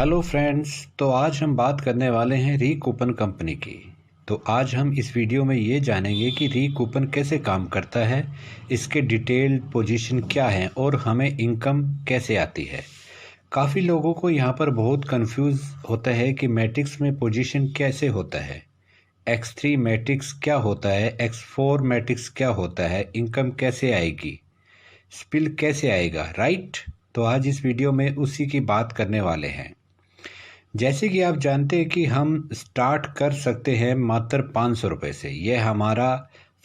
Hello friends. तो आज हम बात करने वाले हैं रीकूपन कंपनी की। तो आज हम इस वीडियो में ये जानेंगे कि रीकूपन कैसे काम करता है, इसके डिटेल्ड पोजीशन क्या है और हमें इनकम कैसे आती है। काफ़ी लोगों को यहाँ पर बहुत कंफ्यूज होता है कि मैट्रिक्स में पोजीशन कैसे होता है, X3 मैट्रिक्स क्या होता है, X4 मैट्रिक्स क्या होता है, इनकम कैसे आएगी, स्पिल कैसे आएगा, राइट। तो आज इस वीडियो में उसी की बात करने वाले हैं। जैसे कि आप जानते हैं कि हम स्टार्ट कर सकते हैं मात्र 500 रुपये से। यह हमारा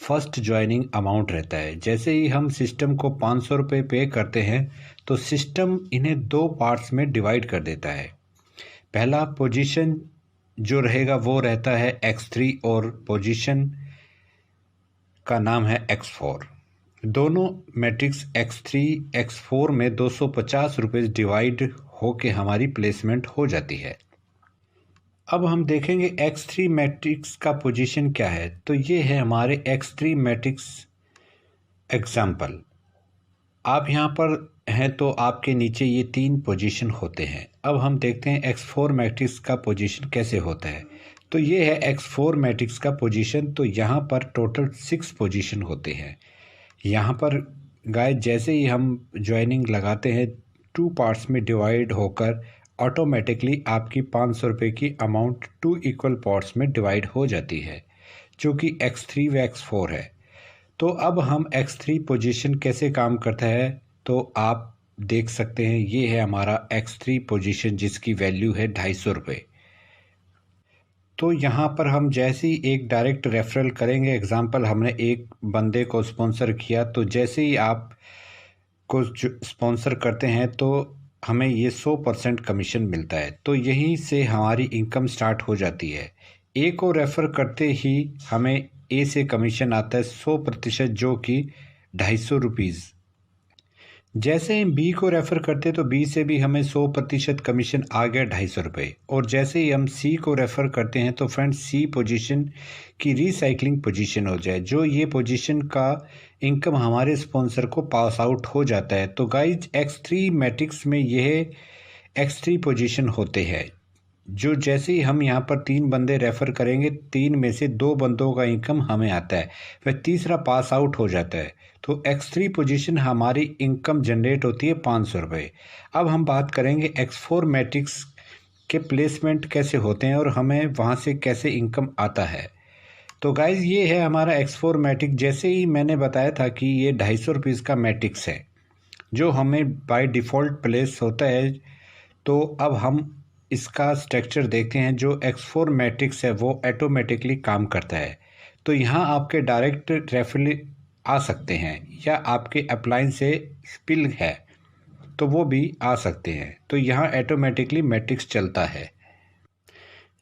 फर्स्ट ज्वाइनिंग अमाउंट रहता है। जैसे ही हम सिस्टम को 500 रुपये पे करते हैं तो सिस्टम इन्हें दो पार्ट्स में डिवाइड कर देता है। पहला पोजीशन जो रहेगा वो रहता है X3 और पोजीशन का नाम है X4। दोनों मैट्रिक्स X3 X4 में 250 रुपये डिवाइड होके हमारी प्लेसमेंट हो जाती है। अब हम देखेंगे X3 मैट्रिक्स का पोजीशन क्या है। तो ये है हमारे X3 मैट्रिक्स एग्जाम्पल। आप यहाँ पर हैं तो आपके नीचे ये 3 पोजीशन होते हैं। अब हम देखते हैं X4 मैट्रिक्स का पोजीशन कैसे होता है। तो ये है X4 मैट्रिक्स का पोजीशन। तो यहाँ पर टोटल 6 पोजीशन होते हैं। यहाँ पर गाइस जैसे ही हम ज्वाइनिंग लगाते हैं 2 पार्ट्स में डिवाइड होकर ऑटोमेटिकली आपकी 500 रुपये की अमाउंट 2 इक्वल पार्ट्स में डिवाइड हो जाती है, जो कि X3 व X4 है। तो अब हम X3 पोजीशन कैसे काम करता है तो आप देख सकते हैं। ये है हमारा X3 पोजीशन जिसकी वैल्यू है 250 रुपये। तो यहाँ पर हम जैसे ही एक डायरेक्ट रेफरल करेंगे, एग्जांपल हमने एक बंदे को स्पॉन्सर किया, तो जैसे ही आप को स्पॉन्सर करते हैं तो हमें ये 100% कमीशन मिलता है। तो यहीं से हमारी इनकम स्टार्ट हो जाती है। ए को रेफ़र करते ही हमें ए से कमीशन आता है 100%, जो कि 250 रुपीज़। जैसे हम बी को रेफ़र करते तो बी से भी हमें 100% कमीशन आ गया 250 रुपये। और जैसे ही हम सी को रेफ़र करते हैं तो फ्रेंड्स सी पोजीशन की रिसाइकलिंग पोजीशन हो जाए, जो ये पोजीशन का इनकम हमारे स्पॉन्सर को पास आउट हो जाता है। तो गाइज X3 मैट्रिक्स में यह X3 पोजीशन होते हैं, जो जैसे ही हम यहाँ पर 3 बंदे रेफ़र करेंगे, 3 में से 2 बंदों का इनकम हमें आता है, फिर तीसरा पास आउट हो जाता है। तो X3 पोजीशन हमारी इनकम जनरेट होती है 500 रुपये। अब हम बात करेंगे X4 मैट्रिक्स के प्लेसमेंट कैसे होते हैं और हमें वहाँ से कैसे इनकम आता है। तो गाइज ये है हमारा X4 मैट्रिक्स। जैसे ही मैंने बताया था कि ये 250 रुपीज़ का मैट्रिक्स है जो हमें बाय डिफ़ॉल्ट प्लेस होता है। तो अब हम इसका स्ट्रक्चर देखते हैं। जो X4 मैट्रिक्स है वो ऑटोमेटिकली काम करता है। तो यहाँ आपके डायरेक्ट रेफरल आ सकते हैं या आपके अप्लाइन से स्पिल है तो वो भी आ सकते हैं। तो यहाँ ऑटोमेटिकली मैट्रिक्स चलता है।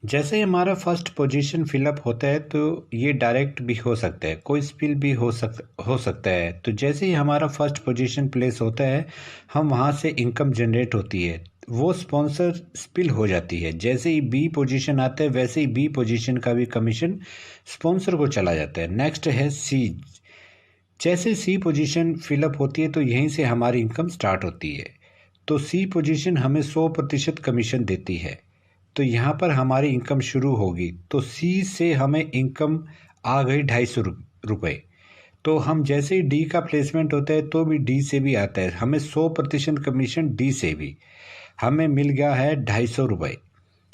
जैसे ही हमारा फर्स्ट पोजीशन फिलअप होता है तो ये डायरेक्ट भी हो सकता है, कोई स्पिल भी हो सकता है। तो जैसे ही हमारा फर्स्ट पोजीशन प्लेस होता है हम वहाँ से इनकम जनरेट होती है, वो स्पॉन्सर स्पिल हो जाती है। जैसे ही बी पोजीशन आता है वैसे ही बी पोजीशन का भी कमीशन स्पॉन्सर को चला जाता है। नेक्स्ट है सी। जैसे सी पोजीशन फिलअप होती है तो यहीं से हमारी इनकम स्टार्ट होती है। तो सी पोजीशन हमें 100% कमीशन देती है। तो यहाँ पर हमारी इनकम शुरू होगी। तो सी से हमें इनकम आ गई 250 रुपये। तो हम जैसे ही डी का प्लेसमेंट होता है तो भी डी से भी आता है, हमें 100% कमीशन डी से भी हमें मिल गया है 250 रुपये।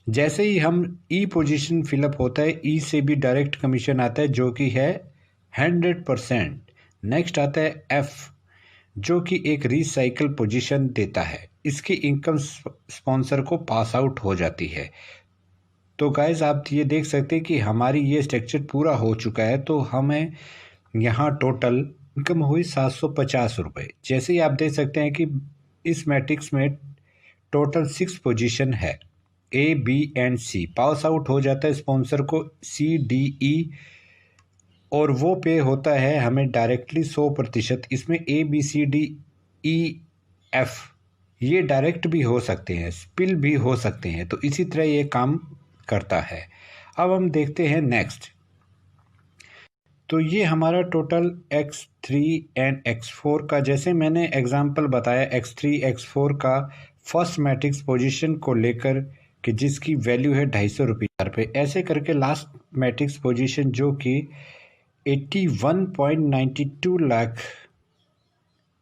जैसे ही हम ई पोजीशन फिलअप होता है ई से भी डायरेक्ट कमीशन आता है, जो कि है 100%। नेक्स्ट आता है एफ, जो कि एक रिसाइकल पोजीशन देता है। इसकी इनकम स्पॉन्सर को पास आउट हो जाती है। तो गाइज आप ये देख सकते हैं कि हमारी ये स्ट्रक्चर पूरा हो चुका है। तो हमें यहाँ टोटल इनकम हुई 750 रुपये। जैसे ही आप देख सकते हैं कि इस मैट्रिक्स में टोटल 6 पोजीशन है, A B and C. Pass out हो जाता है स्पॉन्सर को सी डी ई, और वो पे होता है हमें डायरेक्टली 100%। इसमें A B C D E F ये डायरेक्ट भी हो सकते हैं, स्पिल भी हो सकते हैं। तो इसी तरह ये काम करता है। अब हम देखते हैं नेक्स्ट। तो ये हमारा टोटल X3 एंड X4 का, जैसे मैंने एग्जांपल बताया X3 X4 का फर्स्ट मैट्रिक्स पोजीशन को लेकर कि जिसकी वैल्यू है 250 रुपये पे, ऐसे करके लास्ट मैट्रिक्स पोजीशन जो कि 81.92 लाख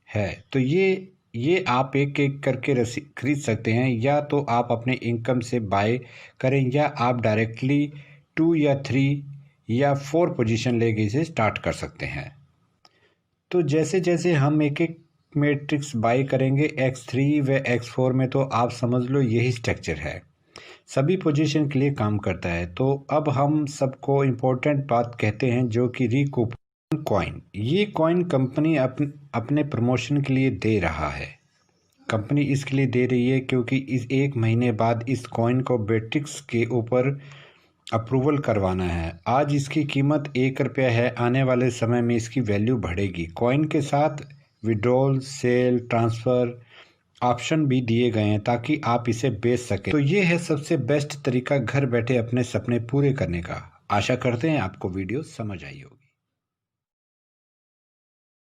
है। तो ये आप एक एक करके खरीद सकते हैं, या तो आप अपने इनकम से बाय करें या आप डायरेक्टली 2 या 3 या 4 पोजीशन लेके इसे स्टार्ट कर सकते हैं। तो जैसे जैसे हम एक एक मैट्रिक्स बाय करेंगे X3 व X4 में, तो आप समझ लो यही स्ट्रक्चर है, सभी पोजीशन के लिए काम करता है। तो अब हम सबको इम्पोर्टेंट बात कहते हैं जो कि रिकूपन कॉइन। ये कॉइन कंपनी अपने प्रमोशन के लिए दे रहा है। कंपनी इसके लिए दे रही है क्योंकि इस 1 महीने बाद इस कॉइन को बेट्रिक्स के ऊपर अप्रूवल करवाना है। आज इसकी कीमत 1 रुपया है, आने वाले समय में इसकी वैल्यू बढ़ेगी। कॉइन के साथ विड्रॉल, सेल, ट्रांसफ़र ऑप्शन भी दिए गए हैं ताकि आप इसे बेच सकें। तो ये है सबसे बेस्ट तरीका घर बैठे अपने सपने पूरे करने का। आशा करते हैं आपको वीडियो समझ आई होगी।